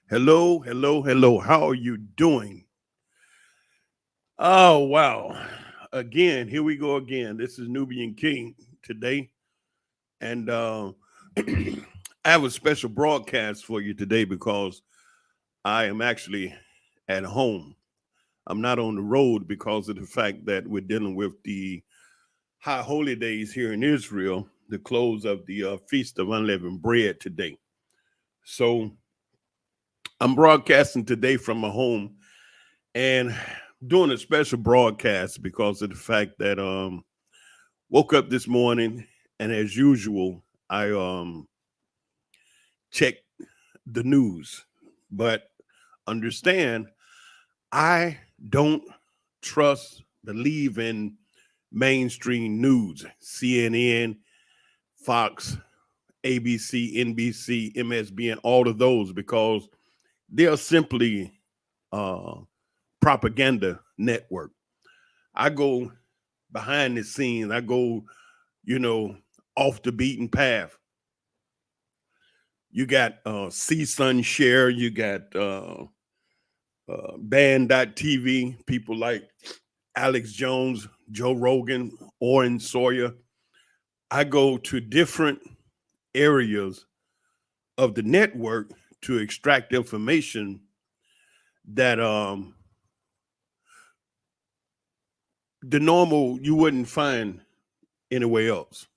Hello, hello, hello. How are you doing? Oh, wow. Again, here we go again. This is Nubian King today. And I have a special broadcast for you today because I am actually at home. I'm not on the road because of the fact that we're dealing with the high holy days here in Israel, the close of the Feast of Unleavened Bread today. So I'm broadcasting today from my home and doing a special broadcast because of the fact that woke up this morning and as usual I checked the news, but understand I don't trust believe in mainstream news, CNN, Fox, ABC, NBC, MSBN, all of those because they are simply uh propaganda network. I go behind the scenes. I go, you know, off the beaten path. You got See Sun Share, you got Band.TV, people like Alex Jones, Joe Rogan, Oren Sawyer. I go to different areas of the network to extract information that the normal you wouldn't find anywhere else.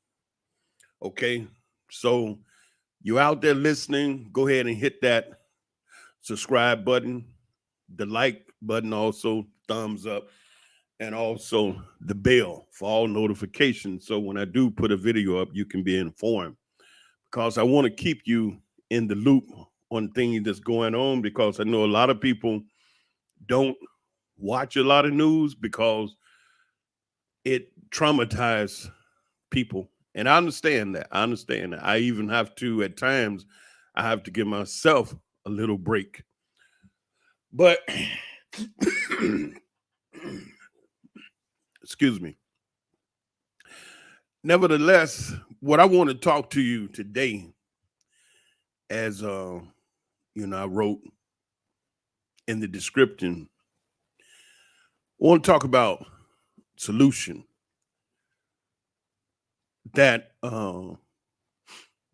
Okay. So you out there listening, go ahead and hit that subscribe button, the like button, also thumbs up, and also the bell for all notifications. So when I do put a video up, you can be informed because I want to keep you in the loop on things that's going on because I know a lot of people don't watch a lot of news because it traumatizes people. And I understand that. I understand that. I even have to, at times, I have to give myself a little break. But, excuse me. Nevertheless, what I want to talk to you today, as I wrote in the description, I want to talk about solution. That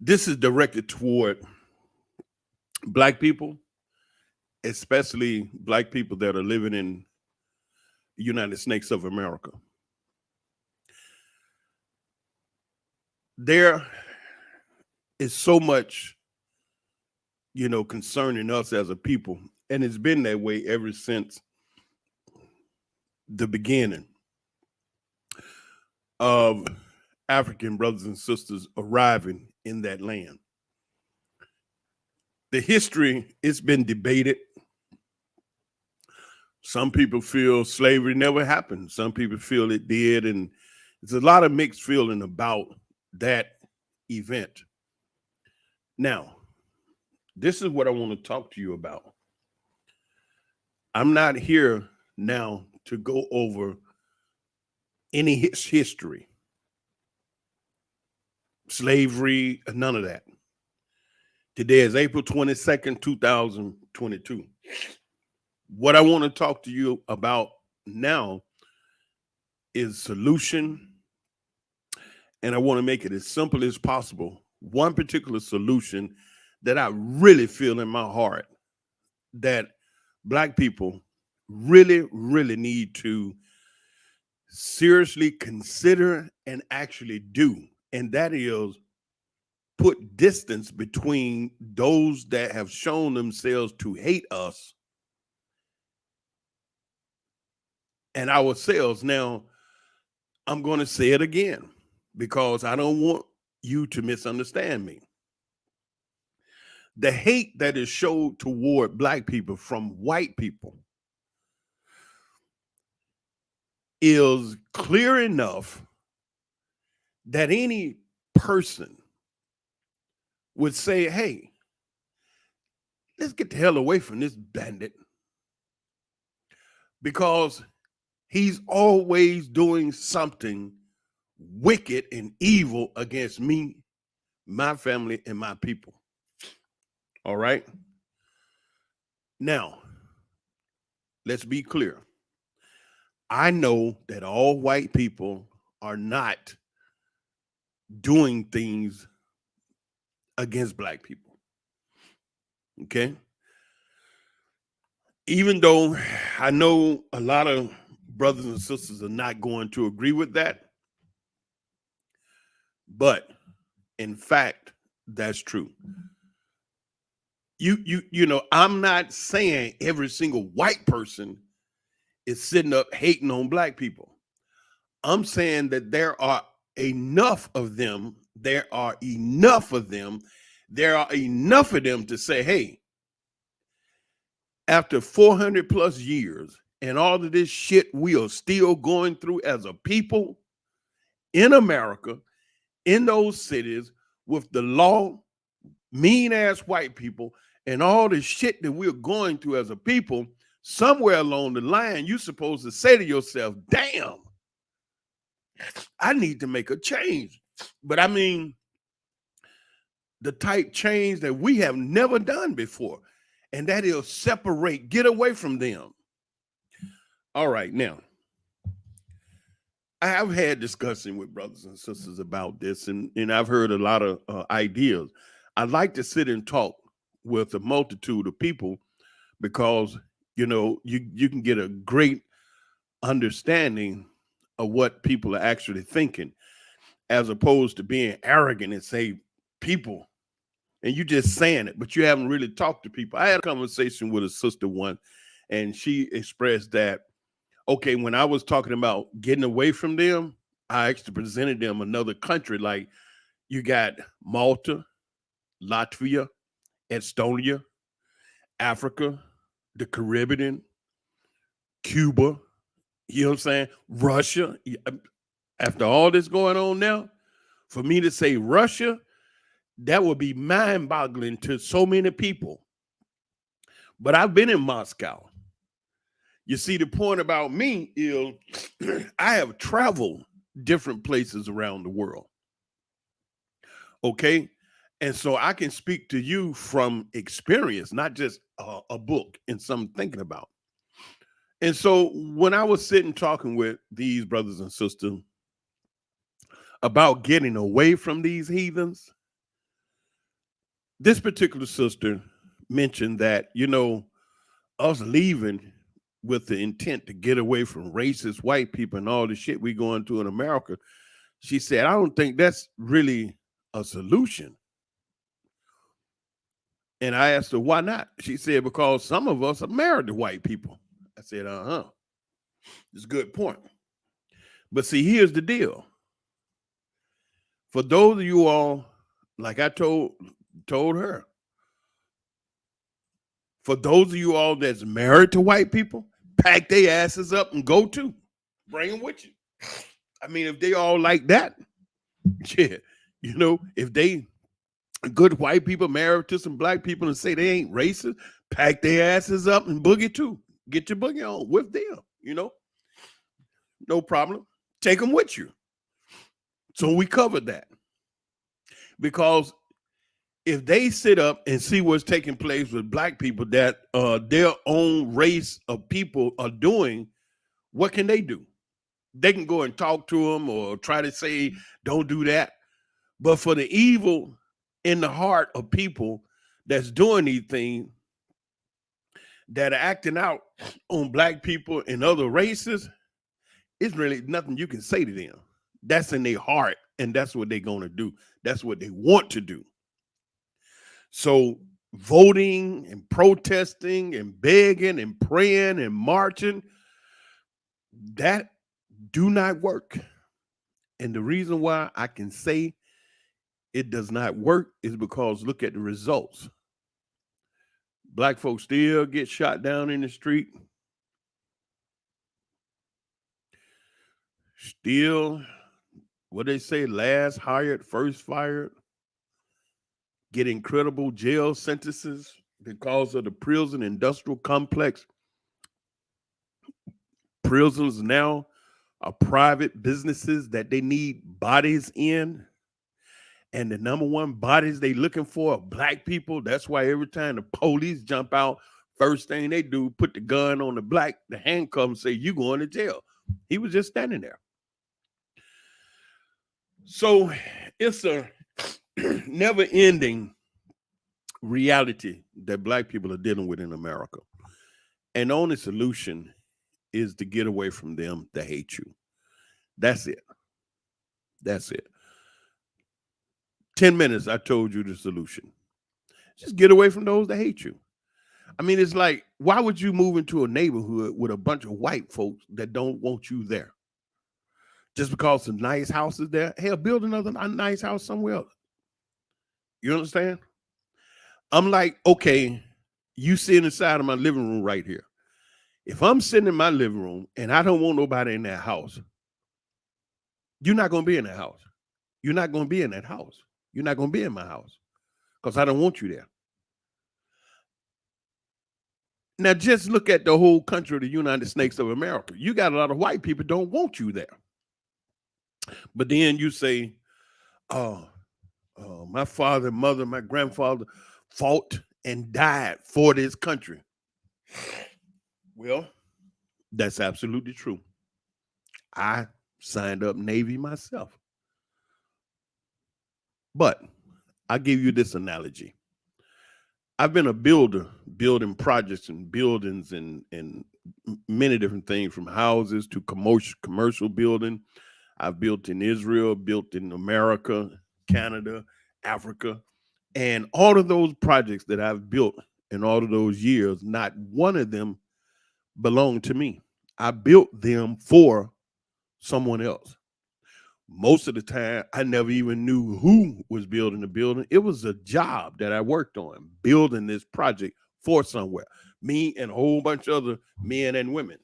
this is directed toward black people, especially black people that are living in the United States of America. There is so much, concerning us as a people, and it's been that way ever since the beginning of African brothers and sisters arriving in that land. The history, it's been debated. Some people feel slavery never happened. Some people feel it did. And there's a lot of mixed feeling about that event. Now, this is what I want to talk to you about. I'm not here now to go over any history, slavery, none of that. Today is April 22nd, 2022. What I want to talk to you about now is solution, and I want to make it as simple as possible. One particular solution that I really feel in my heart that black people really, really need to seriously consider and actually do, and that is put distance between those that have shown themselves to hate us and ourselves. Now, I'm going to say it again because I don't want you to misunderstand me. The hate that is showed toward black people from white people is clear enough that any person would say, hey, let's get the hell away from this bandit because he's always doing something wicked and evil against me, my family, and my people. All right. Now, let's be clear. I know that all white people are not doing things against black people. Okay. Even though I know a lot of brothers and sisters are not going to agree with that, but in fact, that's true. I'm not saying every single white person is sitting up hating on black people. I'm saying that there are enough of them. There are enough of them. There are enough of them to say, hey, after 400 plus years and all of this shit we are still going through as a people in America, in those cities, with the law, mean ass white people, and all the shit that we're going through as a people, somewhere along the line, you're supposed to say to yourself, damn, I need to make a change. But I mean, the type change that we have never done before, and that is separate, get away from them. All right, now, I have had discussion with brothers and sisters about this, and I've heard a lot of ideas. I'd like to sit and talk with a multitude of people because you can get a great understanding of what people are actually thinking, as opposed to being arrogant and say people, and you just saying it, but you haven't really talked to people. I had a conversation with a sister once, and she expressed that, okay, when I was talking about getting away from them, I actually presented them another country. Like you got Malta, Latvia, Estonia, Africa, the Caribbean, Cuba, you know what I'm saying? Russia. After all this going on now, for me to say Russia, that would be mind boggling to so many people. But I've been in Moscow. You see, the point about me is I have traveled different places around the world. Okay. And so I can speak to you from experience, not just a book and something thinking about. And so when I was sitting talking with these brothers and sisters about getting away from these heathens, this particular sister mentioned that, us leaving with the intent to get away from racist white people and all the shit we going through in America. She said, I don't think that's really a solution. And I asked her, why not? She said, because some of us are married to white people. I said, it's a good point. But see, here's the deal. For those of you all, like I told her, for those of you all that's married to white people, pack their asses up and go too. Bring them with you. I mean, if they all like that, yeah, if they good white people married to some black people and say they ain't racist, pack their asses up and boogie too. Get your boogie on with them, no problem. Take them with you. So we covered that. Because if they sit up and see what's taking place with black people that their own race of people are doing, what can they do? They can go and talk to them or try to say, don't do that. But for the evil in the heart of people that's doing these things, that are acting out on black people and other races, it's really nothing you can say to them. That's in their heart, and that's what they're going to do. That's what they want to do. So voting and protesting and begging and praying and marching, that do not work. And the reason why I can say it does not work is because look at the results. Black folks still get shot down in the street. Still, what they say, last hired, first fired. Get incredible jail sentences because of the prison industrial complex. Prisons now are private businesses that they need bodies in. And the number one bodies they looking for are black people. That's why every time the police jump out First thing they do, put the gun on the black, the handcuff, and say, "You going to jail." He was just standing there. So it's a never-ending reality that black people are dealing with in America. And the only solution is to get away from them that hate you. That's it. That's it. 10 minutes, I told you the solution. Just get away from those that hate you. I mean, it's like, why would you move into a neighborhood with a bunch of white folks that don't want you there? Just because some nice houses there? Hell, build another nice house somewhere else. You understand? I'm like, okay, you sitting inside of my living room right here. If I'm sitting in my living room and I don't want nobody in that house, you're not going to be in that house. You're not going to be in that house. You're not going to be in my house because I don't want you there. Now, just look at the whole country of the United States of America. You got a lot of white people don't want you there. But then you say, oh, my father, mother, my grandfather fought and died for this country. Well, that's absolutely true. I signed up Navy myself. But I'll give you this analogy. I've been a builder, building projects and buildings and many different things, from houses to commercial building. I've built in Israel, built in America, Canada, Africa. And all of those projects that I've built in all of those years, not one of them belonged to me. I built them for someone else. Most of the time, I never even knew who was building the building. It was a job that I worked on, building this project for somewhere. Me and a whole bunch of other men and women.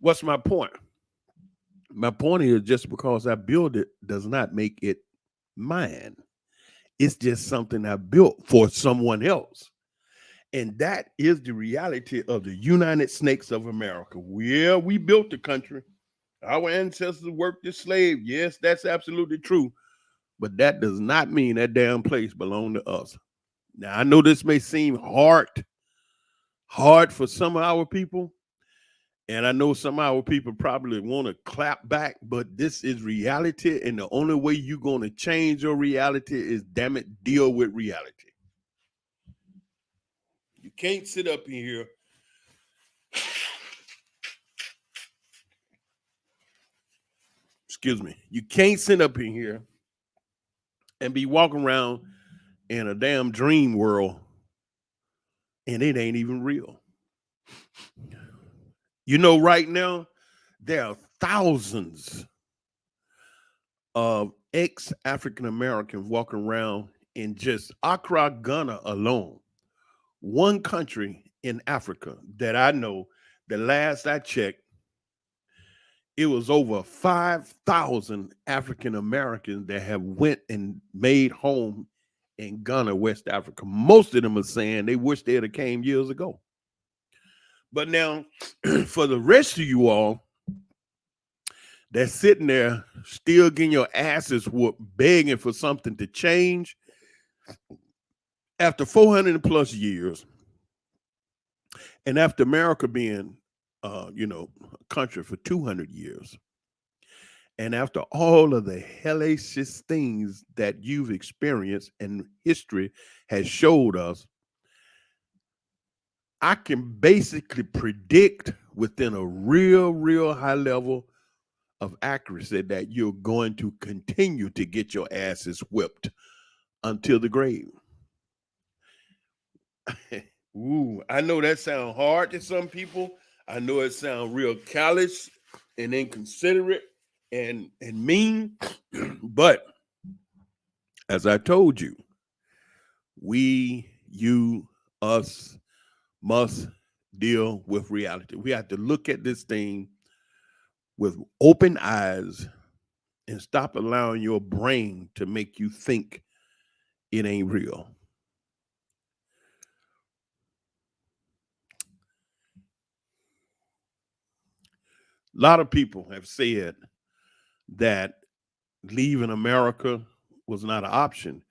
What's my point? My point is, just because I build it does not make it mine. It's just something I built for someone else. And that is the reality of the United Snakes of America. Yeah, we built the country. Our ancestors worked as slaves. Yes, that's absolutely true. But that does not mean that damn place belonged to us. Now, I know this may seem hard for some of our people. And I know some of our people probably want to clap back, but this is reality. And the only way you're going to change your reality is, damn it, deal with reality. You can't sit up in here. Excuse me. You can't sit up in here and be walking around in a damn dream world and it ain't even real. You know, right now, there are thousands of ex-African Americans walking around in just Accra, Ghana alone. One country in Africa that I know, the last I checked, it was over 5,000 African Americans that have went and made home in Ghana, West Africa. Most of them are saying they wish they'd have came years ago. But now, for the rest of you all that's sitting there still getting your asses whooped, begging for something to change, after 400 plus years, and after America being, a country for 200 years, and after all of the hellacious things that you've experienced and history has showed us, I can basically predict within a real high level of accuracy that you're going to continue to get your asses whipped until the grave. Ooh, I know that sounds hard to some people. I know it sounds real callous and inconsiderate and mean, but as I told you, we, you, us must deal with reality. We have to look at this thing with open eyes and stop allowing your brain to make you think it ain't real. A lot of people have said that leaving America was not an option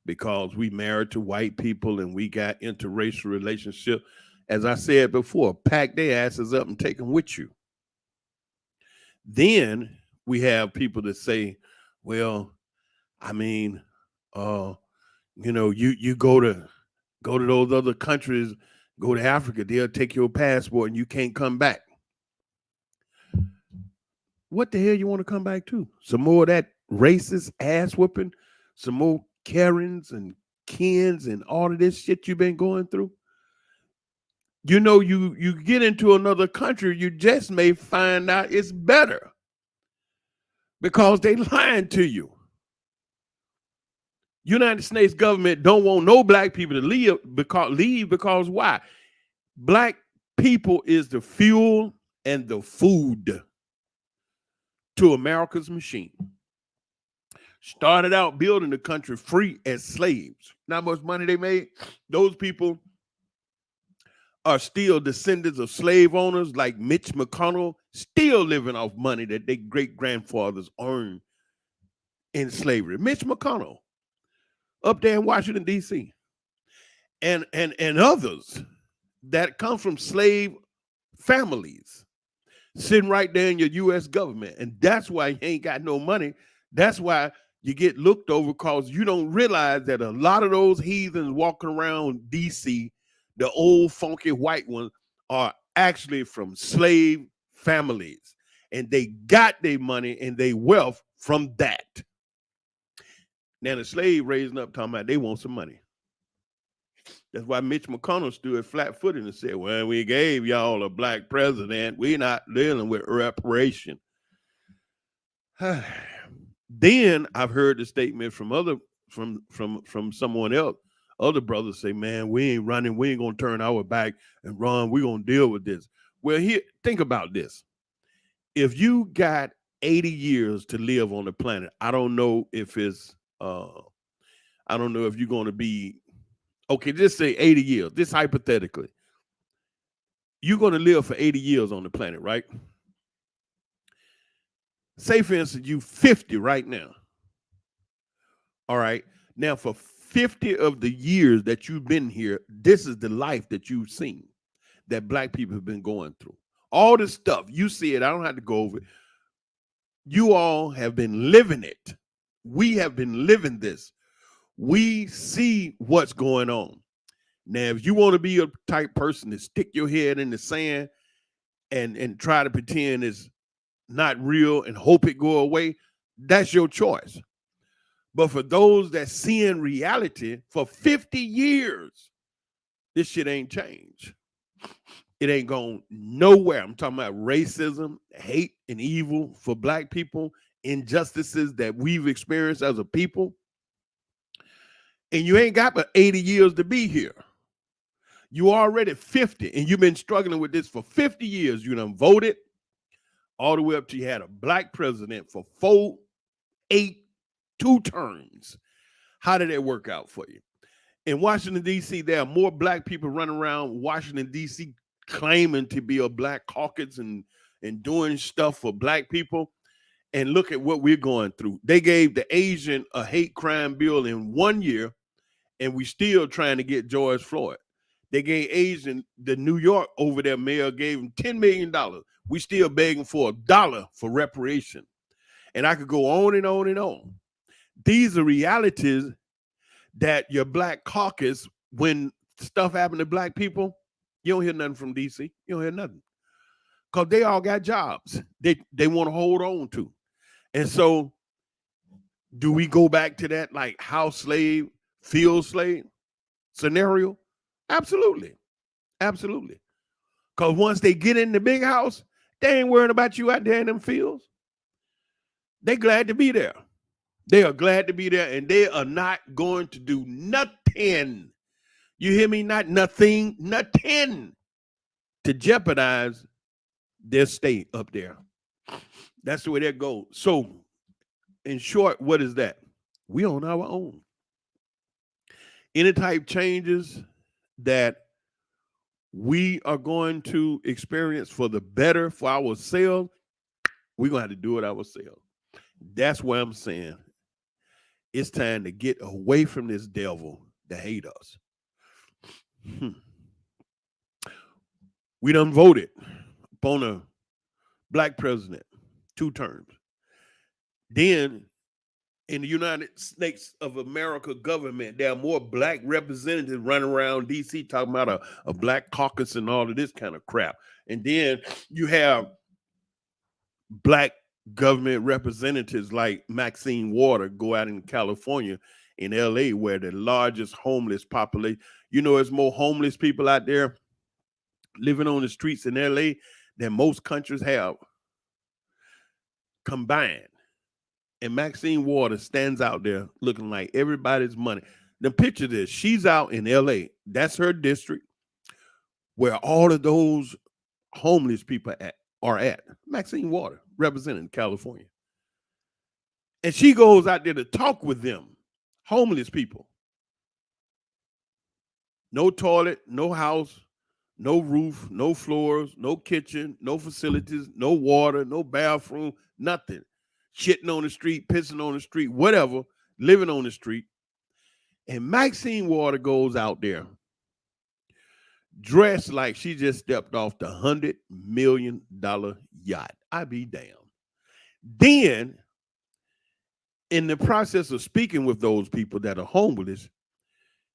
because we married to white people and we got interracial relationship. As I said before, pack their asses up and take them with you. Then we have people that say, well, I mean, uh, you go to those other countries, go to Africa, they'll take your passport and you can't come back. What the hell you want to come back to? Some more of that racist ass whooping, some more Karens and Kens and all of this shit you've been going through. You get into another country, you just may find out it's better because they lying to you. United States government don't want no black people to leave because why? Black people is the fuel and the food to America's machine. Started out building the country free as slaves. Not much money they made. Those people are still descendants of slave owners like Mitch McConnell, still living off money that their great-grandfathers earned in slavery. Mitch McConnell, up there in Washington, D.C. And others that come from slave families sitting right there in your U.S. government. And that's why you ain't got no money. That's why you get looked over, because you don't realize that a lot of those heathens walking around D.C., the old funky white ones, are actually from slave families. And they got their money and their wealth from that. Now the slave raising up talking about they want some money. That's why Mitch McConnell stood flat-footed and said, well, we gave y'all a black president. We're not dealing with reparation. Then I've heard the statement from someone else. Other brothers say, man, we ain't running. We ain't going to turn our back and run. We're going to deal with this. Well, here, think about this. If you got 80 years to live on the planet, I don't know if it's, I don't know if you're going to be, okay, just say 80 years, this hypothetically. You're going to live for 80 years on the planet, right? Say, for instance, you 50 right now. All right. Now, for 50 of the years that you've been here, this is the life that you've seen that black people have been going through. All this stuff, you see it. I don't have to go over it. You all have been living it. We have been living this. We see what's going on. Now, if you want to be a type person to stick your head in the sand and try to pretend it's not real and hope it go away, that's your choice. But for those that see in reality, for 50 years, this shit ain't changed. It ain't gone nowhere. I'm talking about racism, hate, and evil for black people, injustices that we've experienced as a people. And you ain't got but 80 years to be here. You already 50, and you've been struggling with this for 50 years. You done voted all the way up to you had a black president for 4, 8, 2 terms. How did that work out for you? In Washington, D.C., there are more black people running around Washington, D.C. claiming to be a black caucus and doing stuff for black people. And look at what we're going through. They gave the Asian a hate crime bill in 1 year, and we still trying to get George Floyd. They gave Asian, the New York over there mayor gave him $10 million. We still begging for $1 for reparation. And I could go on and on and on. These are realities that your black caucus, when stuff happened to black people, you don't hear nothing from DC. You don't hear nothing. Because they all got jobs they want to hold on to. And so do we go back to that like house slave, field slave scenario? Absolutely. Absolutely. Because once they get in the big house, they ain't worrying about you out there in them fields. They glad to be there. They are glad to be there, and they are not going to do nothing. You hear me? Not nothing, nothing to jeopardize their stay up there. That's the way that goes. So, in short, what is that? We on our own. Any type changes that we are going to experience for the better for ourselves, we're going to have to do it ourselves. That's what I'm saying. It's time to get away from this devil that hate us. We done voted upon a black president, 2 terms. Then in the United States of America government, there are more black representatives running around DC talking about a black caucus and all of this kind of crap. And then you have black government representatives like Maxine Water go out in California, in LA, where the largest homeless population, there's more homeless people out there living on the streets in LA than most countries have combined. And Maxine Waters stands out there looking like everybody's money. Now picture this. She's out in LA. That's her district where all of those homeless people are at. Maxine Waters, representing California. And she goes out there to talk with them, homeless people. No toilet, no house, no roof, no floors, no kitchen, no facilities, no water, no bathroom, nothing. Shitting on the street, pissing on the street, whatever, living on the street. And Maxine Water goes out there dressed like she just stepped off the $100 million yacht. I be damned. Then, in the process of speaking with those people that are homeless,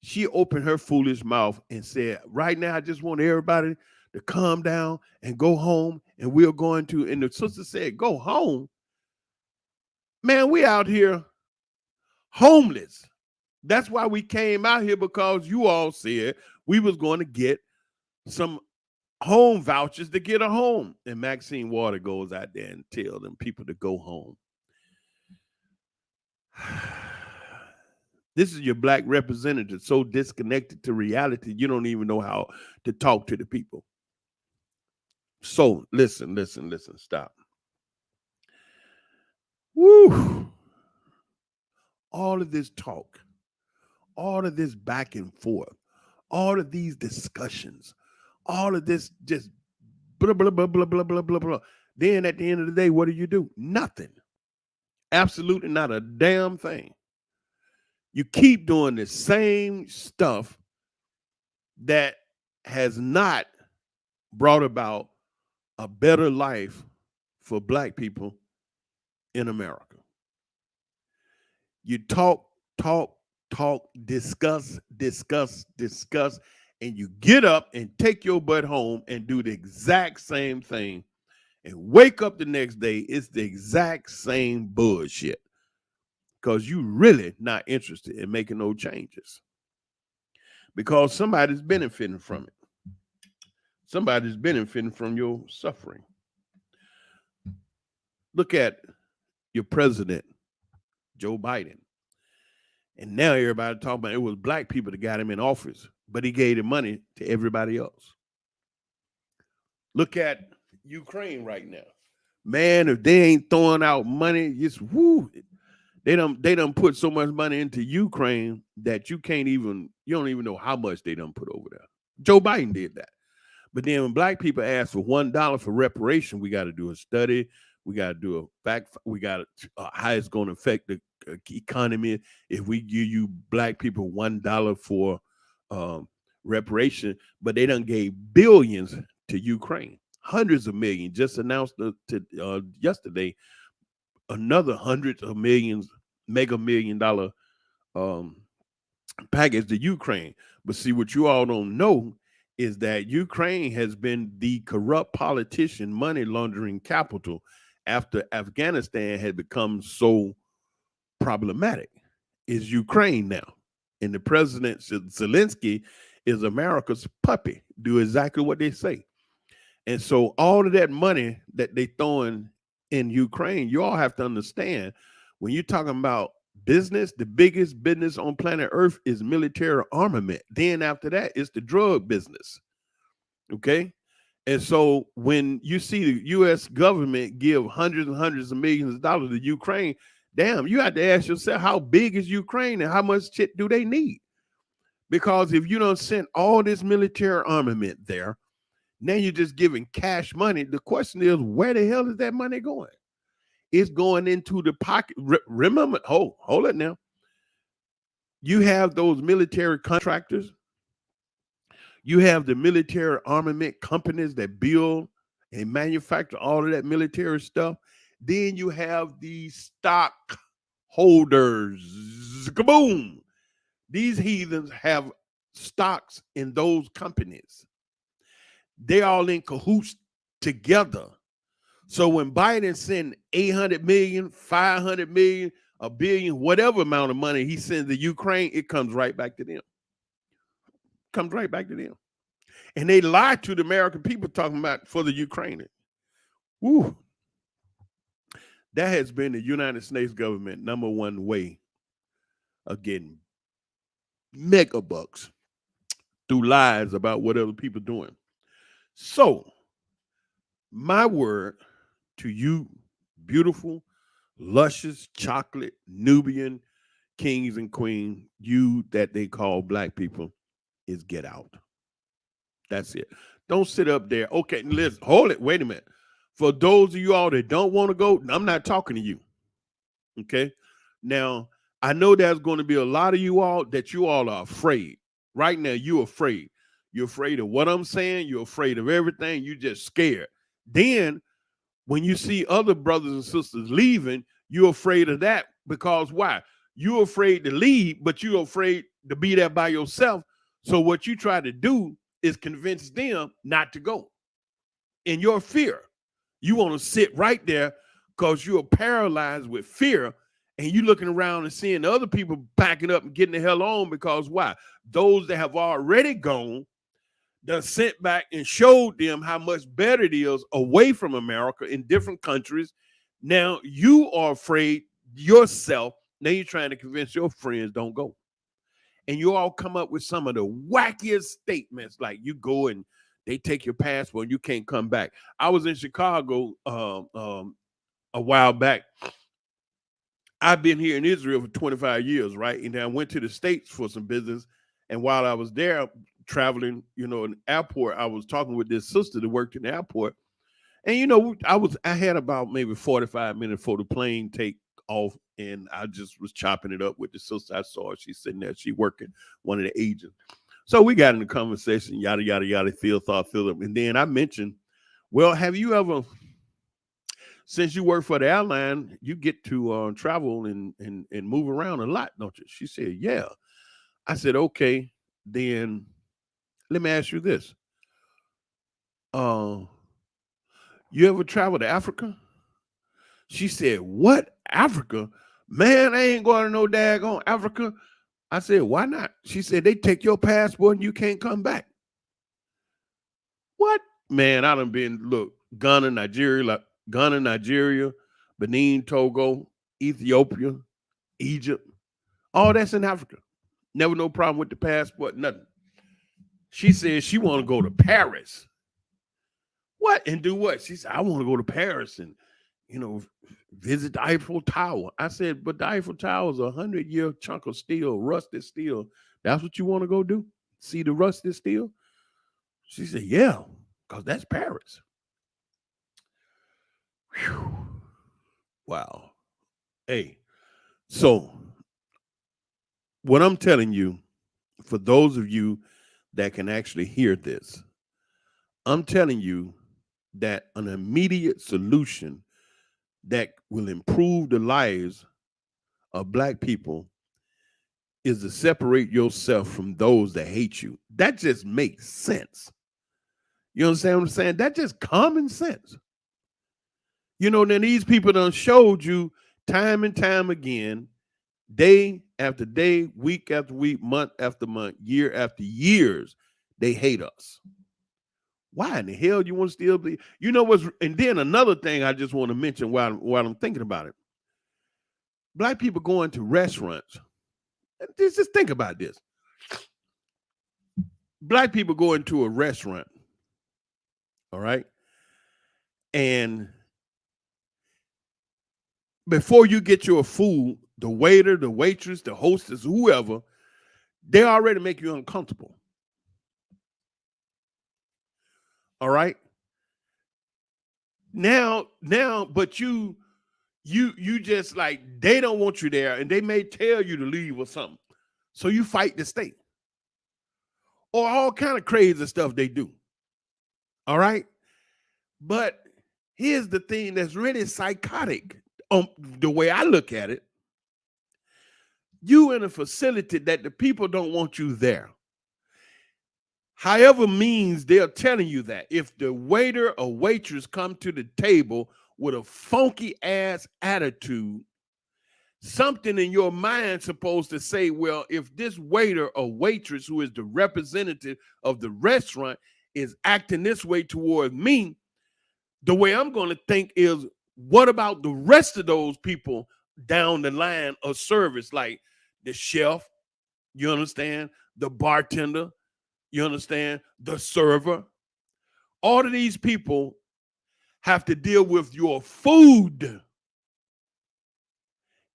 she opened her foolish mouth and said, right now, I just want everybody to calm down and go home. And we're going to, and the sister said, go home. Man, we out here homeless. That's why we came out here, because you all said we was going to get some home vouchers to get a home. And Maxine Water goes out there and tells them people to go home. This is your black representative, so disconnected to reality, you don't even know how to talk to the people. So listen, stop. Woo! All of this talk, all of this back and forth, all of these discussions, all of this just blah, blah, blah, blah, blah, blah, blah, blah. Then at the end of the day, what do? Nothing. Absolutely not a damn thing. You keep doing the same stuff that has not brought about a better life for black people in America. You talk, discuss, and you get up and take your butt home and do the exact same thing and wake up the next day. It's the exact same bullshit, because you really not interested in making no changes, because somebody's benefiting from it. Somebody's benefiting from your suffering. Look at your president, Joe Biden. And now everybody talking about it was black people that got him in office, but he gave the money to everybody else. Look at Ukraine right now. Man, if they ain't throwing out money, just woo. They done put so much money into Ukraine that you don't even know how much they done put over there. Joe Biden did that. But then when black people ask for $1 for reparation, we got to do a study. We got to do a fact. We got how it's going to affect the economy if we give you black people $1 for reparation. But they done gave billions to Ukraine, hundreds of millions. Just announced yesterday another hundreds of millions, mega $1 million package to Ukraine. But see, what you all don't know is that Ukraine has been the corrupt politician money laundering capital after Afghanistan had become so problematic. Is Ukraine now. And the president, Zelensky, is America's puppy, do exactly what they say. And so all of that money that they throwing in Ukraine, you all have to understand, when you're talking about business, the biggest business on planet Earth is military armament. Then after that, it's the drug business. Okay? And so when you see the U.S. government give hundreds and hundreds of millions of dollars to Ukraine, damn, you have to ask yourself, how big is Ukraine and how much shit do they need? Because if you don't send all this military armament there, now you're just giving cash money. The question is, where the hell is that money going? It's going into the pocket. Remember, hold it now. You have those military contractors. You have the military armament companies that build and manufacture all of that military stuff. Then you have the stock holders. Kaboom! These heathens have stocks in those companies. They all in cahoots together. So when Biden send 800 million, 500 million, a billion, whatever amount of money he sends to Ukraine, it comes right back to them. Comes right back to them. And they lie to the American people talking about for the Ukrainians. Woo. That has been the United States government number one way of getting mega bucks through lies about what other people doing. So, my word to you, beautiful, luscious, chocolate, Nubian kings and queens, you that they call black people, is get out. That's it. Don't sit up there. Okay, listen, hold it. Wait a minute. For those of you all that don't want to go, I'm not talking to you. Okay. Now, I know there's going to be a lot of you all that you all are afraid. Right now, you're afraid. You're afraid of what I'm saying. You're afraid of everything. You're just scared. Then, when you see other brothers and sisters leaving, you're afraid of that because why? You're afraid to leave, but you're afraid to be there by yourself. So what you try to do is convince them not to go. In your fear, you want to sit right there because you're paralyzed with fear, and you're looking around and seeing the other people backing up and getting the hell on because why? Those that have already gone, done sent back and showed them how much better it is away from America in different countries. Now you are afraid yourself. Now you're trying to convince your friends don't go. And you all come up with some of the wackiest statements, like you go and they take your passport and you can't come back. I was in Chicago a while back. I've been here in Israel for 25 years, right? And then I went to the States for some business. And while I was there traveling, in the airport, I was talking with this sister that worked in the airport. And I had about maybe 45 minutes for the plane take off, and I just was chopping it up with the sister. I saw her. She's sitting there. She working, one of the agents. So we got in the conversation, yada, yada, yada, thought. And then I mentioned, well, have you ever, since you work for the airline, you get to travel and move around a lot, don't you? She said, yeah. I said, okay, then let me ask you this. You ever travel to Africa? She said, what? Africa? Man, I ain't going to no daggone Africa. I said, why not? She said, they take your passport and you can't come back. What? Man, I done been, look, Ghana, Nigeria, Benin, Togo, Ethiopia, Egypt. All that's in Africa. Never no problem with the passport, nothing. She said she want to go to Paris. What? And do what? She said, I want to go to Paris and, visit the Eiffel Tower. I said, but the Eiffel Tower is 100-year chunk of steel, rusted steel. That's what you want to go do? See the rusted steel? She said, yeah, because that's Paris. Whew. Wow. Hey, so what I'm telling you, for those of you that can actually hear this, I'm telling you that an immediate solution that will improve the lives of black people is to separate yourself from those that hate you. That just makes sense. You understand what I'm saying? That's just common sense. Then these people done showed you time and time again, day after day, week after week, month after month, year after years, they hate us. Why in the hell do you want to still be? And then another thing I just want to mention while I'm thinking about it. Black people going to restaurants. Just think about this. Black people go into a restaurant, all right? And before you get your food, the waiter, the waitress, the hostess, whoever, they already make you uncomfortable. All right? Now, but you just like, they don't want you there, and they may tell you to leave or something. So you fight the state. Or all kind of crazy stuff they do. All right? But here's the thing that's really psychotic. The way I look at it, you in a facility that the people don't want you there. However means they're telling you that. If the waiter or waitress come to the table with a funky ass attitude, something in your mind supposed to say, well, if this waiter or waitress who is the representative of the restaurant is acting this way toward me, the way I'm going to think is, what about the rest of those people down the line of service, like the chef, you understand, the bartender, you understand, the server? All of these people have to deal with your food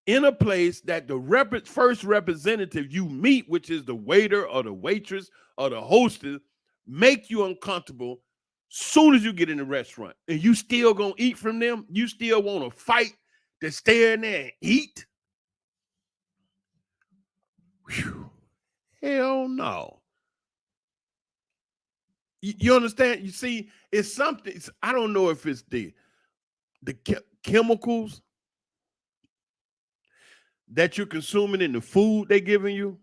in a place that the first representative you meet, which is the waiter or the waitress or the hostess, make you uncomfortable soon as you get in the restaurant. And you still gonna eat from them? You still want to fight to stay in there and eat? Whew. Hell no. You understand? You see, it's something. I don't know if it's the chemicals that you're consuming in the food they're giving you.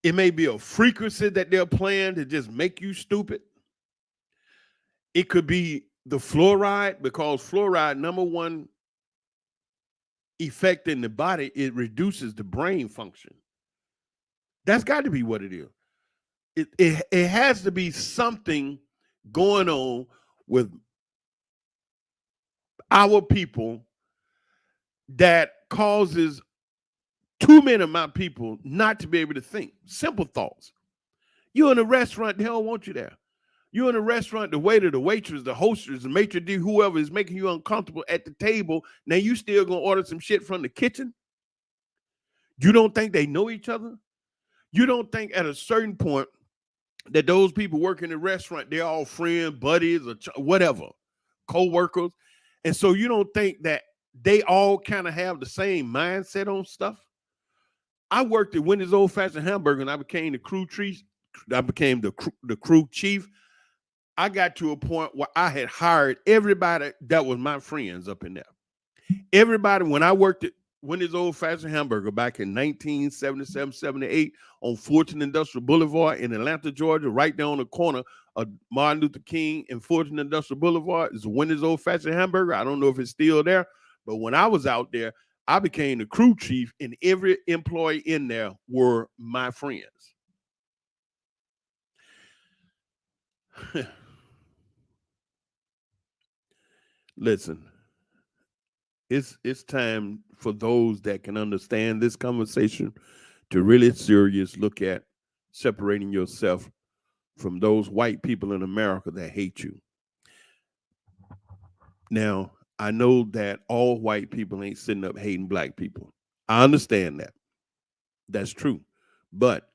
It may be a frequency that they're playing to just make you stupid. It could be the fluoride, because fluoride, number one effect in the body, it reduces the brain function. That's got to be what it is. It has to be something going on with our people that causes too many of my people not to be able to think simple thoughts. You're in a restaurant, they don't want you there. You're in a restaurant, the waiter, the waitress, the hostess, the maitre d', whoever is making you uncomfortable at the table. Now you still gonna order some shit from the kitchen? You don't think they know each other? You don't think at a certain point that those people working in the restaurant, they're all friends, buddies, or whatever, co-workers? And so you don't think that they all kind of have the same mindset on stuff? I worked at Wendy's Old Fashioned Hamburger, and I became the crew chief. The crew chief. I got to a point where I had hired everybody that was my friends up in there. Everybody, when I worked at Wendy's Old Fashioned Hamburger back in 1977, 78 on Fulton Industrial Boulevard in Atlanta, Georgia, right there on the corner of Martin Luther King and Fulton Industrial Boulevard, is Wendy's Old Fashioned Hamburger. I don't know if it's still there, but when I was out there, I became the crew chief, and every employee in there were my friends. Listen, it's time for those that can understand this conversation to really serious look at separating yourself from those white people in America that hate you. Now, I know that all white people ain't sitting up hating black people. I understand that. That's true. But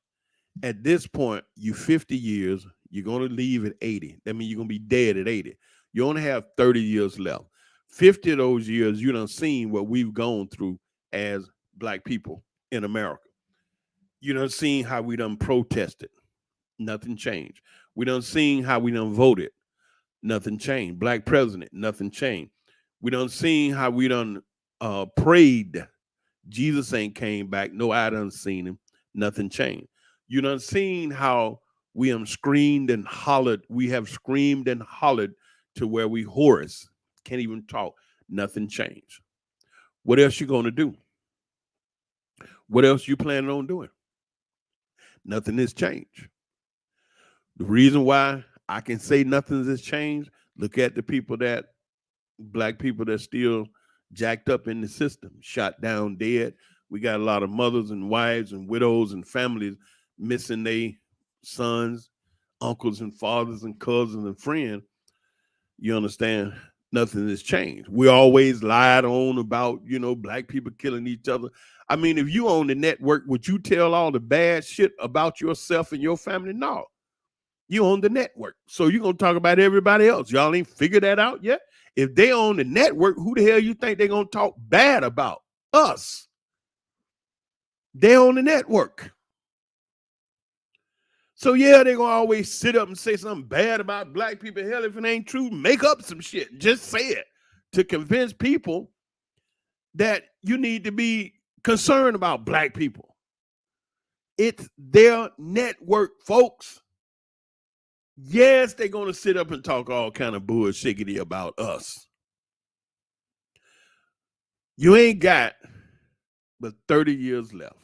at this point, you're 50 years, you're going to leave at 80. That means you're going to be dead at 80. You only have 30 years left. 50 of those years, you done seen what we've gone through as black people in America. You done seen how we done protested. Nothing changed. We done seen how we done voted. Nothing changed. Black president, nothing changed. We done seen how we done prayed. Jesus ain't came back. No, I done seen him. Nothing changed. You done seen how we have screamed and hollered. We have screamed and hollered to where we hoarse, can't even talk. Nothing changed. What else you gonna do? What else you planning on doing? Nothing has changed. The reason why I can say nothing has changed, look at the people that, black people that still jacked up in the system, shot down, dead. We got a lot of mothers and wives and widows and families missing their sons, uncles and fathers and cousins and friends. You understand? Nothing has changed. We always lied on about, black people killing each other. I mean, if you own the network, would you tell all the bad shit about yourself and your family? No. You own the network. So you're going to talk about everybody else. Y'all ain't figured that out yet? If they own the network, who the hell you think they're going to talk bad about? Us. They're on the network. So yeah, they're gonna always sit up and say something bad about black people. Hell, if it ain't true, make up some shit. Just say it to convince people that you need to be concerned about black people. It's their network, folks. Yes, they're gonna sit up and talk all kind of bullshiggity about us. You ain't got but 30 years left.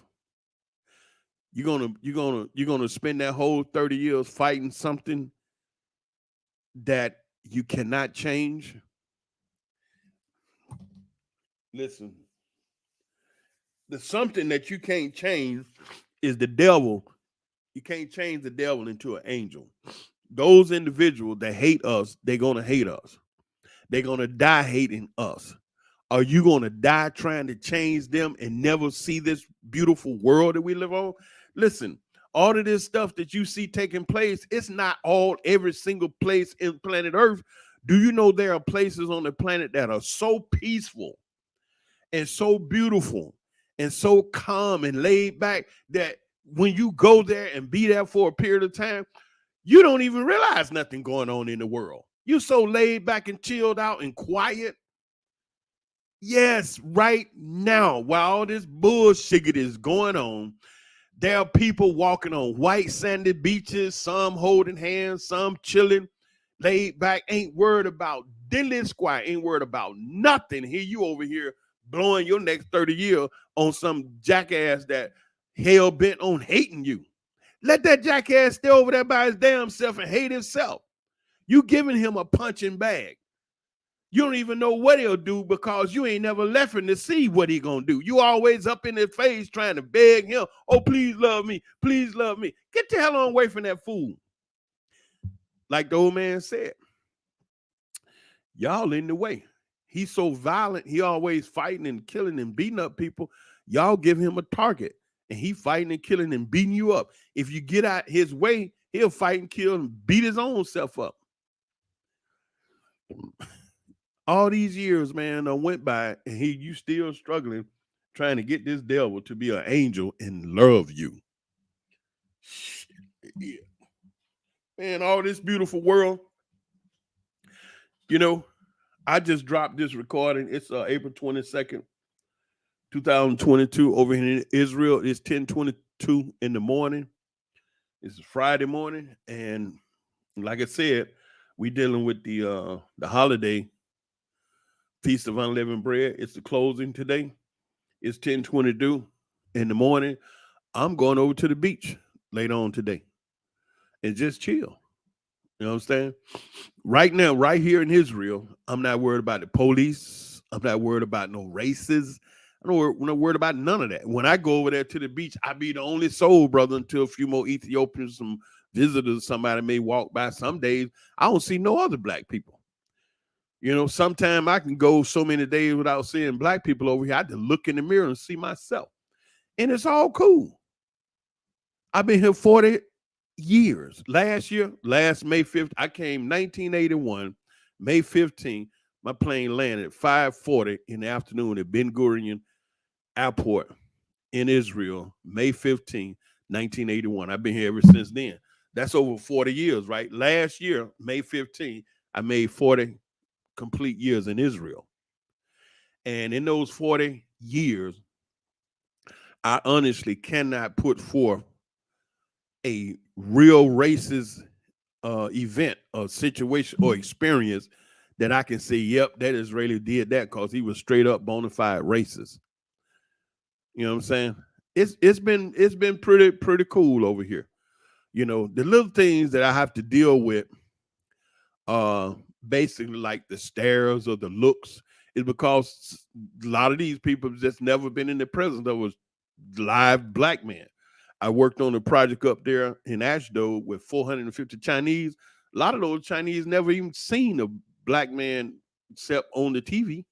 You're gonna spend that whole 30 years fighting something that you cannot change. Listen, the something that you can't change is the devil. You can't change the devil into an angel. Those individuals that hate us, they're gonna hate us. They're gonna die hating us. Are you gonna die trying to change them and never see this beautiful world that we live on? Listen, all of this stuff that you see taking place, it's not all every single place in planet Earth. Do you know there are places on the planet that are so peaceful and so beautiful and so calm and laid back that when you go there and be there for a period of time, you don't even realize nothing going on in the world. You're so laid back and chilled out and quiet. Yes, right now, while all this bullshit is going on, there are people walking on white sandy beaches, some holding hands, some chilling, laid back, ain't worried about diddly squat, ain't worried about nothing. Here you over here blowing your next 30 years on some jackass that hell bent on hating you. Let that jackass stay over there by his damn self and hate himself. You giving him a punching bag. You don't even know what he'll do because you ain't never left him to see what he gonna do. You always up in his face trying to beg him, oh, please love me, please love me. Get the hell on away from that fool. Like the old man said, y'all in the way. He's so violent, he always fighting and killing and beating up people. Y'all give him a target and he fighting and killing and beating you up. If you get out his way, he'll fight and kill and beat his own self up. All these years, man, went by, and you still struggling, trying to get this devil to be an angel and love you. Yeah. Man, all this beautiful world. You know, I just dropped this recording. It's April 22nd, 2022 over here in Israel. It's 10:22 in the morning. It's Friday morning. And like I said, we dealing with the holiday Feast of Unleavened Bread. It's the closing today. It's 10:22 in the morning. I'm going over to the beach later on today and just chill. You know what I'm saying? Right now, right here in Israel, I'm not worried about the police. I'm not worried about no races. I'm not worried about none of that. When I go over there to the beach, I be the only soul, brother, until a few more Ethiopians, some visitors, somebody may walk by. Some days, I don't see no other black people. You know, sometimes I can go so many days without seeing black people over here. I have to look in the mirror and see myself. And it's all cool. I've been here 40 years. Last May 5th, I came 1981, May 15th. My plane landed at 5:40 in the afternoon at Ben Gurion Airport in Israel, May 15th, 1981. I've been here ever since then. That's over 40 years, right? Last year, May 15th, I made 40 complete years in Israel. And in those 40 years, I honestly cannot put forth a real racist event or situation or experience that I can say, yep, that Israeli did that because he was straight up bona fide racist. You know what I'm saying? It's been pretty cool over here. You know, the little things that I have to deal with basically like the stares or the looks is because a lot of these people have just never been in the presence of a live black man. I worked on a project up there in Ashdod with 450 Chinese. A lot of those Chinese never even seen a black man except on the TV.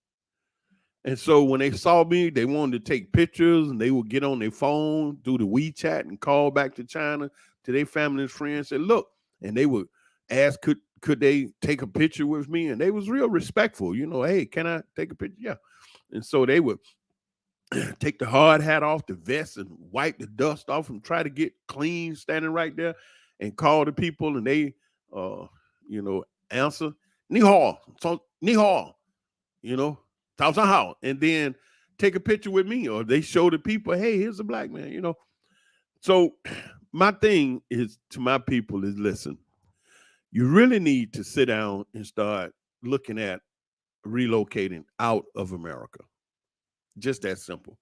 And so when they saw me, they wanted to take pictures and they would get on their phone, do the WeChat and call back to China to their family and friends and say, look, and they would ask, could they take a picture with me? And they was real respectful, you know, hey, can I take a picture? Yeah. And so they would take the hard hat off, the vest, and wipe the dust off and try to get clean standing right there and call the people and they, uh, answer, ni hao, so ni hao, you know, Tao San Hao, and then take a picture with me or they show the people, hey, here's a black man. So my thing is to my people is listen, you really need to sit down and start looking at relocating out of America. Just that simple.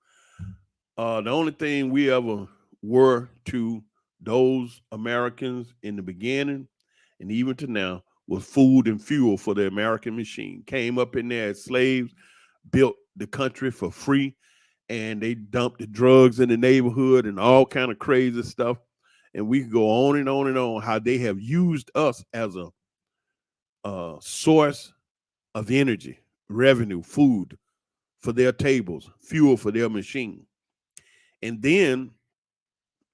The only thing we ever were to those Americans in the beginning and even to now was food and fuel for the American machine. Came up in there as slaves, built the country for free, and they dumped the drugs in the neighborhood and all kind of crazy stuff. And we can go on and on and on how they have used us as a source of energy, revenue, food for their tables, fuel for their machine. And then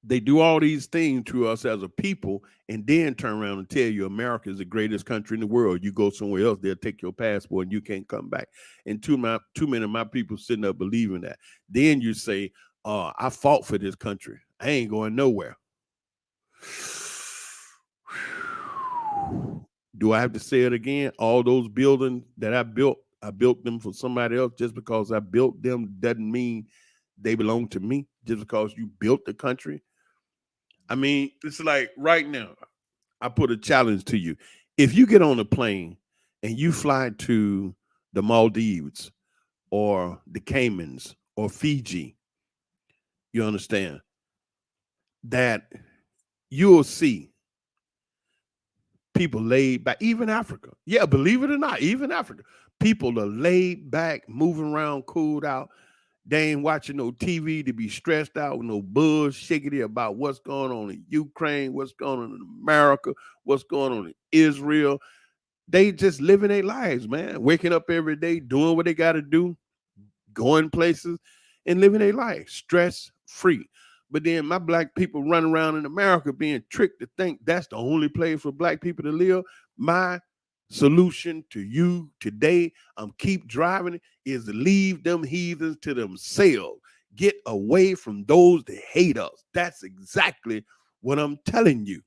they do all these things to us as a people and then turn around and tell you America is the greatest country in the world. You go somewhere else, they'll take your passport and you can't come back. And too many of my people sitting up believing that. Then you say, I fought for this country. I ain't going nowhere. Do I have to say it again? All those buildings that I built them for somebody else. Just because I built them doesn't mean they belong to me. Just because you built the country. I mean, it's like right now, I put a challenge to you. If you get on a plane and you fly to the Maldives or the Caymans or Fiji, you understand that you'll see people laid back, even Africa. Yeah, believe it or not, even Africa. People are laid back, moving around, cooled out. They ain't watching no TV to be stressed out with no bullshiggity about what's going on in Ukraine, what's going on in America, what's going on in Israel. They just living their lives, man. Waking up every day, doing what they got to do, going places and living their life stress free. But then my black people run around in America being tricked to think that's the only place for black people to live. My solution to you today, I'm keep driving it, is to leave them heathens to themselves. Get away from those that hate us. That's exactly what I'm telling you.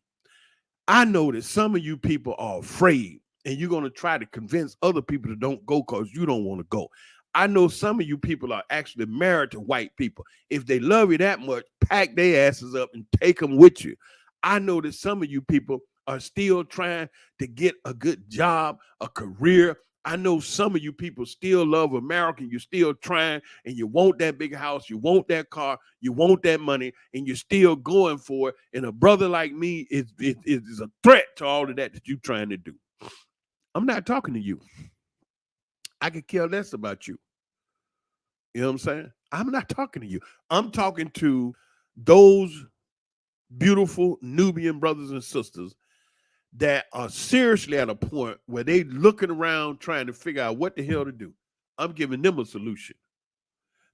I know that some of you people are afraid and you're going to try to convince other people to don't go because you don't want to go. I know some of you people are actually married to white people. If they love you that much, pack their asses up and take them with you. I know that some of you people are still trying to get a good job, a career. I know some of you people still love America. You're still trying and you want that big house. You want that car. You want that money and you're still going for it. And a brother like me is a threat to all of that you're trying to do. I'm not talking to you. I could care less about you. You know what I'm saying? I'm not talking to you. I'm talking to those beautiful Nubian brothers and sisters that are seriously at a point where they looking around trying to figure out what the hell to do. I'm giving them a solution.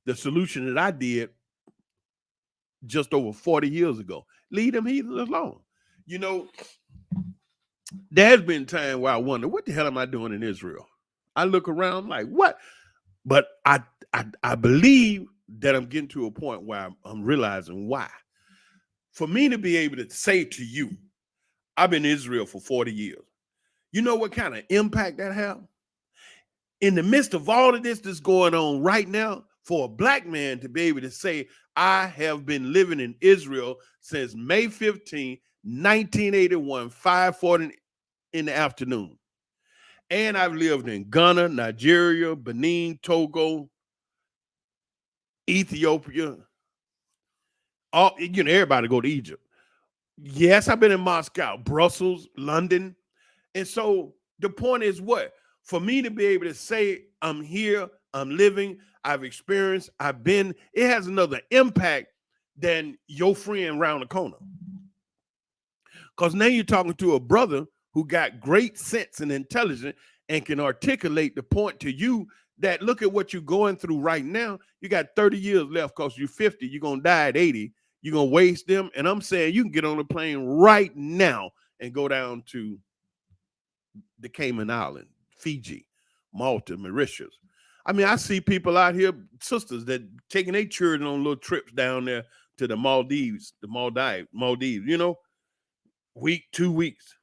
The solution that I did just over 40 years ago. Leave them heathens alone. You know, there has been time where I wonder, what the hell am I doing in Israel? I look around, I'm like, what? But I believe that I'm getting to a point where I'm realizing why. For me to be able to say to you, I've been in Israel for 40 years. You know what kind of impact that have? In the midst of all of this that's going on right now, for a black man to be able to say, I have been living in Israel since May 15, 1981, 5:40 in the afternoon. And I've lived in Ghana, Nigeria, Benin, Togo, Ethiopia. Everybody go to Egypt. Yes, I've been in Moscow, Brussels, London. And so the point is what? For me to be able to say I'm here, I'm living, I've experienced, I've been, it has another impact than your friend around the corner. Because now you're talking to a brother who got great sense and intelligence and can articulate the point to you that look at what you're going through right now. You got 30 years left because you're 50. You're going to die at 80. You're going to waste them. And I'm saying you can get on a plane right now and go down to the Cayman Islands, Fiji, Malta, Mauritius. I mean, I see people out here, sisters that taking their children on little trips down there to the Maldives, week, 2 weeks,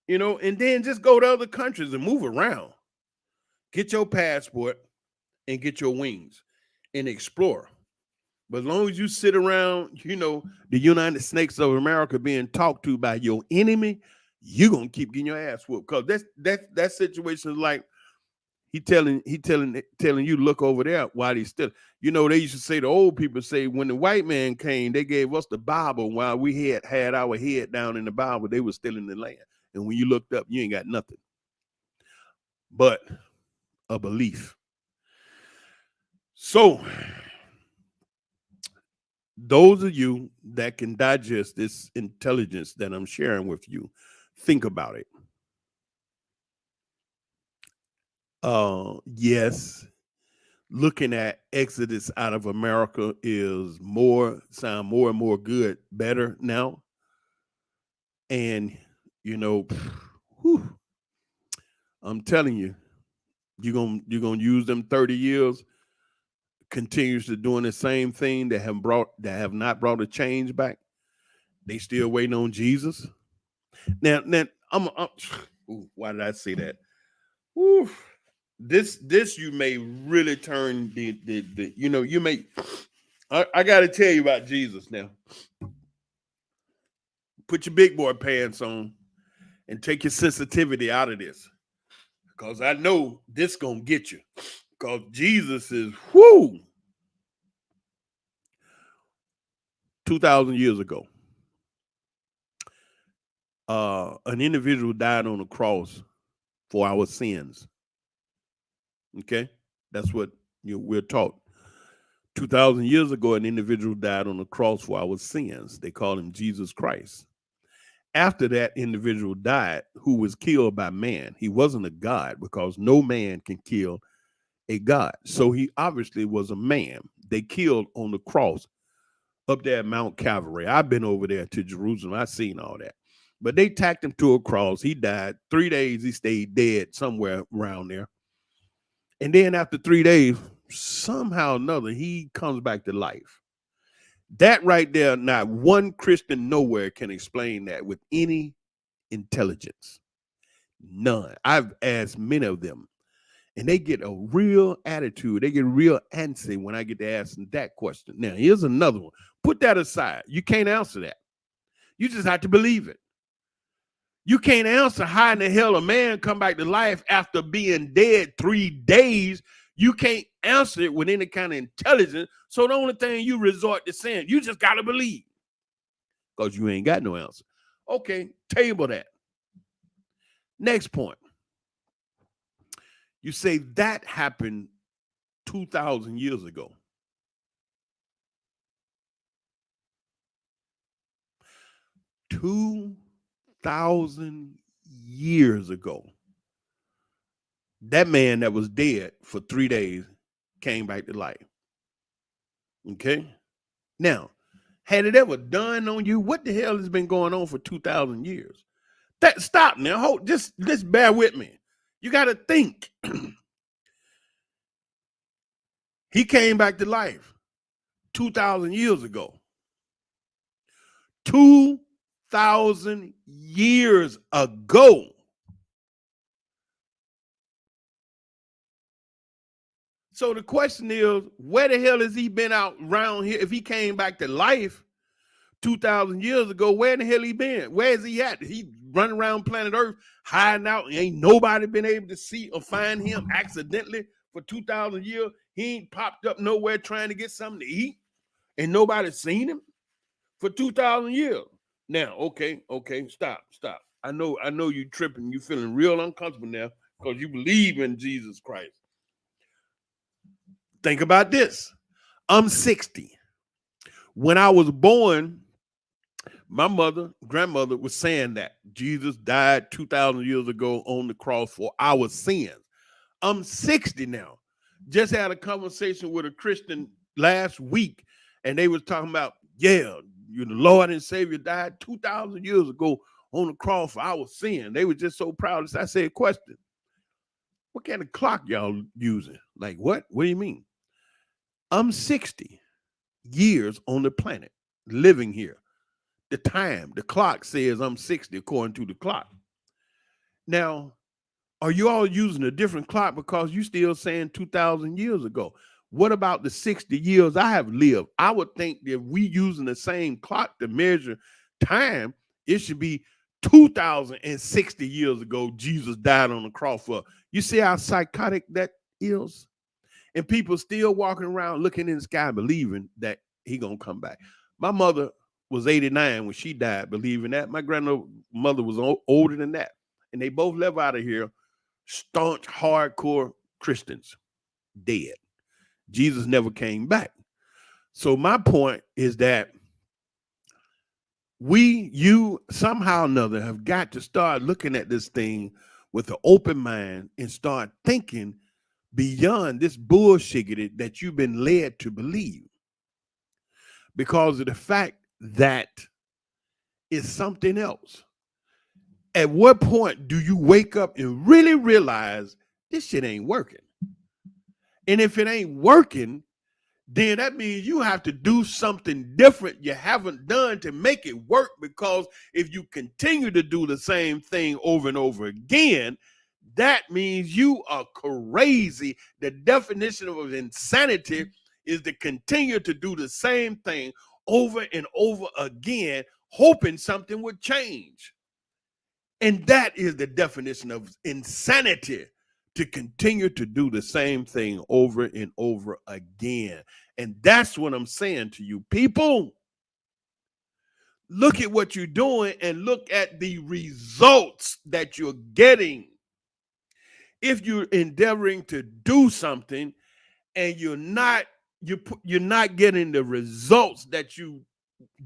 and then just go to other countries and move around. Get your passport and get your wings and explore. But as long as you sit around, the United States of America being talked to by your enemy, you're gonna keep getting your ass whooped. Because that situation is like telling you look over there while he's still. They used to say, the old people say, when the white man came, they gave us the Bible while we had our head down in the Bible, they were still in the land. And when you looked up, you ain't got nothing but a belief. So those of you that can digest this intelligence that I'm sharing with you, think about it. Yes, looking at Exodus out of America is sound more and more good, better now. And, I'm telling you, you're gonna use them 30 years continuously doing the same thing that have not brought a change back. They still waiting on Jesus. Now why did I say that? Ooh, this you may really turn you may. I got to tell you about Jesus now. Put your big boy pants on and take your sensitivity out of this, because I know this gonna get you. Because Jesus is 2,000 years ago. An individual died on the cross for our sins. Okay, that's what we're taught. 2,000 years ago, an individual died on the cross for our sins. They called him Jesus Christ. After that individual died, who was killed by man, he wasn't a God, because no man can kill a God. So he obviously was a man. They killed on the cross up there at Mount Calvary. I've been over there to Jerusalem. I've seen all that. But they tacked him to a cross. He died. 3 days he stayed dead somewhere around there. And then after 3 days, somehow or another, he comes back to life. That right there, not one Christian nowhere can explain that with any intelligence. None. I've asked many of them, and they get a real attitude. They get real antsy when I get to ask them that question. Now, here's another one. Put that aside. You can't answer that. You just have to believe it. You can't answer how in the hell a man come back to life after being dead 3 days. You can't answer it with any kind of intelligence. So the only thing you resort to saying, you just got to believe, because you ain't got no answer. Okay, table that. Next point. You say that happened 2,000 years ago. 2,000 years ago. That man that was dead for 3 days came back to life. Okay? Now, had it ever dawned on you what the hell has been going on for 2,000 years? Stop now. Just bear with me. You got to think. He came back to life 2,000 years ago. 2,000 years ago. So the question is, where the hell has he been out around here? If he came back to life 2,000 years ago, where in the hell he been? Where is he at? He running around planet Earth, hiding out. Ain't nobody been able to see or find him accidentally for 2,000 years. He ain't popped up nowhere trying to get something to eat, and nobody seen him for 2,000 years. Now, okay, stop. I know you tripping. You feeling real uncomfortable now because you believe in Jesus Christ. Think about this. I'm 60. When I was born, my grandmother was saying that Jesus died 2,000 years ago on the cross for our sins. I'm 60 now. Just had a conversation with a Christian last week, and they was talking about, the Lord and Savior died 2,000 years ago on the cross for our sin. They were just so proud. I said, question, What kind of clock y'all using? Like what? What do you mean? I'm 60 years on the planet, living here. The clock says I'm 60 according to the clock. Now, are you all using a different clock because you still saying 2,000 years ago? What about the 60 years I have lived? I would think that if we using the same clock to measure time, it should be 2,060 years ago Jesus died on the cross for. You see how psychotic that is? And people still walking around looking in the sky believing that he gonna come back. My mother was 89 when she died, believing that. My grandmother was older than that. And they both left out of here staunch, hardcore Christians, dead. Jesus never came back. So my point is that you somehow or another have got to start looking at this thing with an open mind and start thinking beyond this bullshit that you've been led to believe, because of the fact that it's something else. At what point do you wake up and really realize this shit ain't working? And if it ain't working, then that means you have to do something different you haven't done to make it work. Because if you continue to do the same thing over and over again, that means you are crazy. The definition of insanity is to continue to do the same thing over and over again, hoping something would change. And that is the definition of insanity, to continue to do the same thing over and over again. And that's what I'm saying to you people. Look at what you're doing and look at the results that you're getting. If you're endeavoring to do something and you're not getting the results that you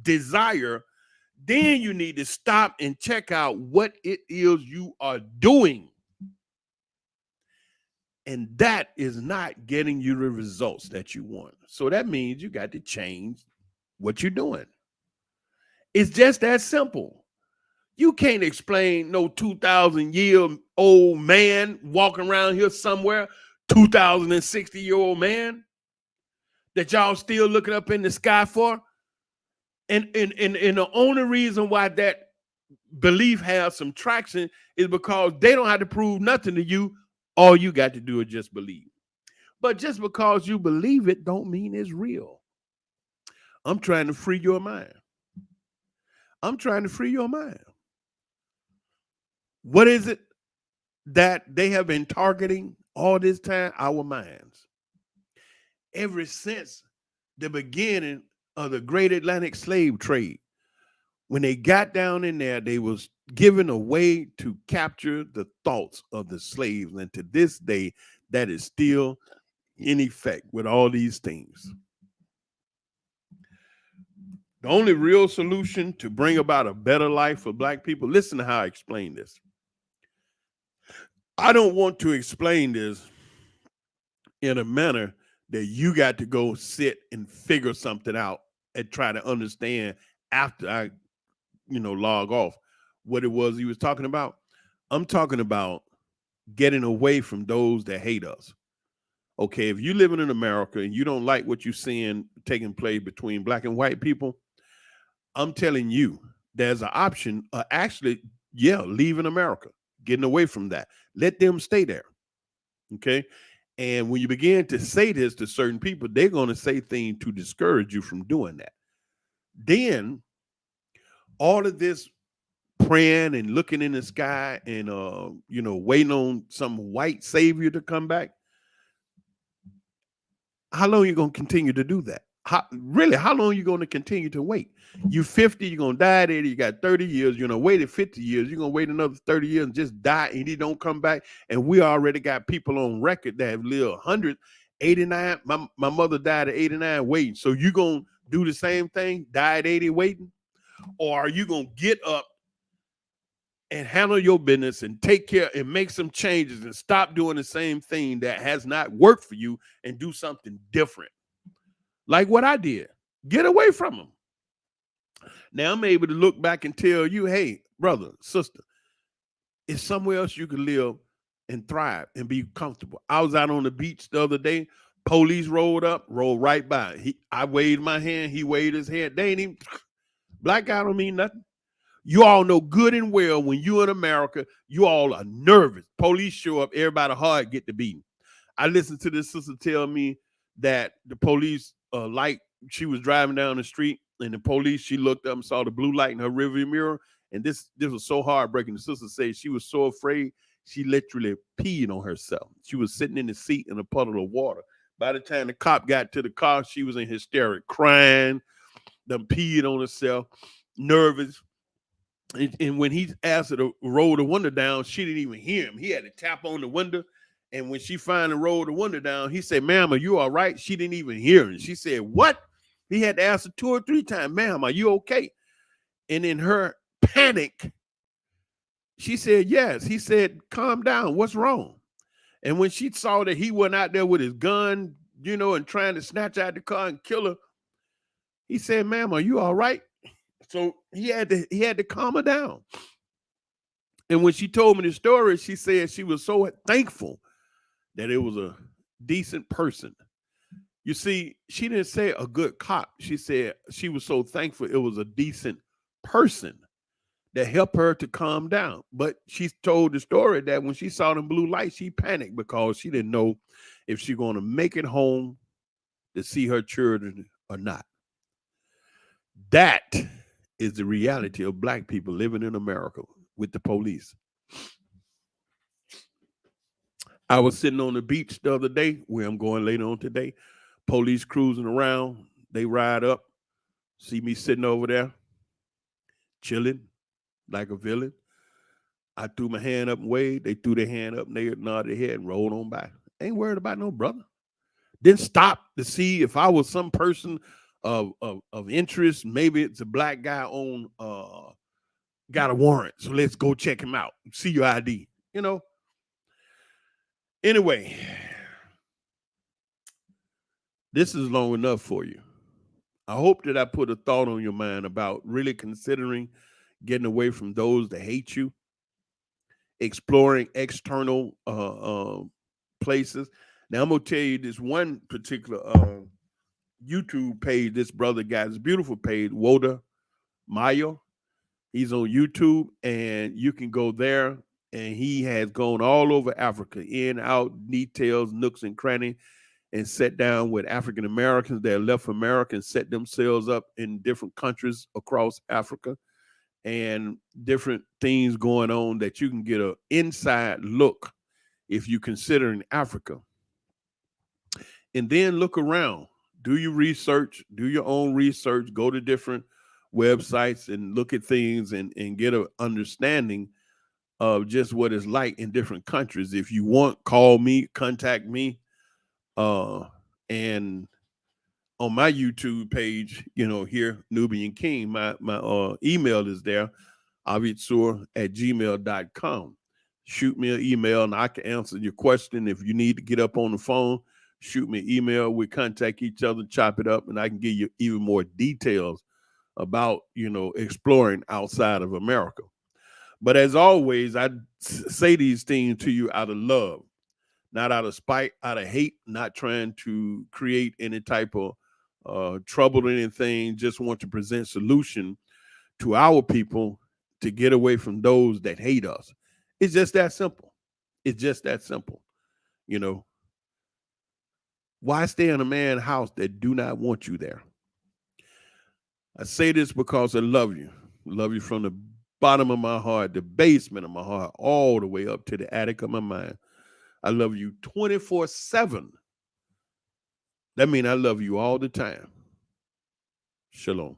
desire, then you need to stop and check out what it is you are doing. And that is not getting you the results that you want. So that means you got to change what you're doing. It's just that simple. You can't explain no 2,000-year-old man walking around here somewhere, 2,060-year-old man that y'all still looking up in the sky for. And the only reason why that belief has some traction is because they don't have to prove nothing to you. All you got to do is just believe. But just because you believe it don't mean it's real. I'm trying to free your mind. I'm trying to free your mind. What is it that they have been targeting all this time? Our minds. Ever since the beginning of the Great Atlantic Slave Trade, when they got down in there, they was given a way to capture the thoughts of the slaves. And to this day, that is still in effect with all these things. The only real solution to bring about a better life for Black people, listen to how I explain this. I don't want to explain this in a manner that you got to go sit and figure something out and try to understand after I log off what it was he was talking about. I'm talking about getting away from those that hate us. Okay, if you're living in America and you don't like what you're seeing taking place between Black and white people, I'm telling you, there's an option leaving America, getting away from that. Let them stay there. Okay. And when you begin to say this to certain people, they're going to say things to discourage you from doing that. Then all of this praying and looking in the sky and waiting on some white savior to come back. How long are you going to continue to do that? How long are you going to continue to wait? You're 50, you're going to die at 80, you got 30 years, you're going to wait 50 years, you're going to wait another 30 years and just die and he don't come back. And we already got people on record that have lived 189. My mother died at 89 waiting. So you going to do the same thing, die at 80 waiting? Or are you going to get up and handle your business and take care and make some changes and stop doing the same thing that has not worked for you and do something different? Like what I did. Get away from them. Now I'm able to look back and tell you, hey, brother, sister, it's somewhere else you can live and thrive and be comfortable. I was out on the beach the other day. Police rolled up, rolled right by. I waved my hand. He waved his hand. They ain't even black guy don't mean nothing. You all know good and well when you in America, you all are nervous. Police show up, everybody hard get to beating. I listened to this sister tell me that the police light, she was driving down the street and the police, she looked up and saw the blue light in her rearview mirror. And this was so heartbreaking. The sister said she was so afraid, she literally peed on herself. She was sitting in the seat in a puddle of water. By the time the cop got to the car, she was in hysterics, crying, done peed on herself, nervous. And when he asked her to roll the window down, she didn't even hear him. He had to tap on the window. And when she finally rolled the window down, he said, "Ma'am, are you all right?" She didn't even hear him. She said, "What?" He had to ask her 2 or 3 times, "Ma'am, are you okay?" And in her panic, she said, "Yes." He said, "Calm down. What's wrong?" And when she saw that he went out there with his gun, and trying to snatch out the car and kill her, he said, "Ma'am, are you all right?" So he had to calm her down. And when she told me the story, she said she was so thankful that it was a decent person. You see, she didn't say a good cop. She said she was so thankful it was a decent person that helped her to calm down. But she told the story that when she saw them blue lights, she panicked because she didn't know if she's going to make it home to see her children or not. That is the reality of black people living in America with the police. I was sitting on the beach the other day, where I'm going later on today. Police cruising around. They ride up, see me sitting over there, chilling like a villain. I threw my hand up and waved. They threw their hand up and they nodded their head and rolled on by. Ain't worried about no brother. Didn't stop to see if I was some person of interest. Maybe it's a black guy on got a warrant, so let's go check him out. See your ID. Anyway, this is long enough for you. I hope that I put a thought on your mind about really considering getting away from those that hate you, exploring external places. Now, I'm going to tell you this one particular YouTube page this brother got. This beautiful page, Woda Mayo. He's on YouTube, and you can go there, and he has gone all over Africa, in, out, details, nooks, and crannies, and sat down with African Americans that left America and set themselves up in different countries across Africa, and different things going on that you can get an inside look if you're considering Africa. And then look around, do your research, do your own research, go to different websites and look at things and get an understanding of just what it's like in different countries. If you want, call me, contact me. And on my YouTube page, here, Nubian King, my email is there, avitsur@gmail.com. Shoot me an email and I can answer your question. If you need to get up on the phone, shoot me an email. We contact each other, chop it up, and I can give you even more details about, exploring outside of America. But as always, I say these things to you out of love, not out of spite, out of hate, not trying to create any type of trouble or anything. Just want to present solution to our people to get away from those that hate us. It's just that simple. It's just that simple. Why stay in a man's house that do not want you there? I say this because I love you. Love you from the bottom of my heart, the basement of my heart, all the way up to the attic of my mind. I love you 24/7. That means I love you all the time. Shalom.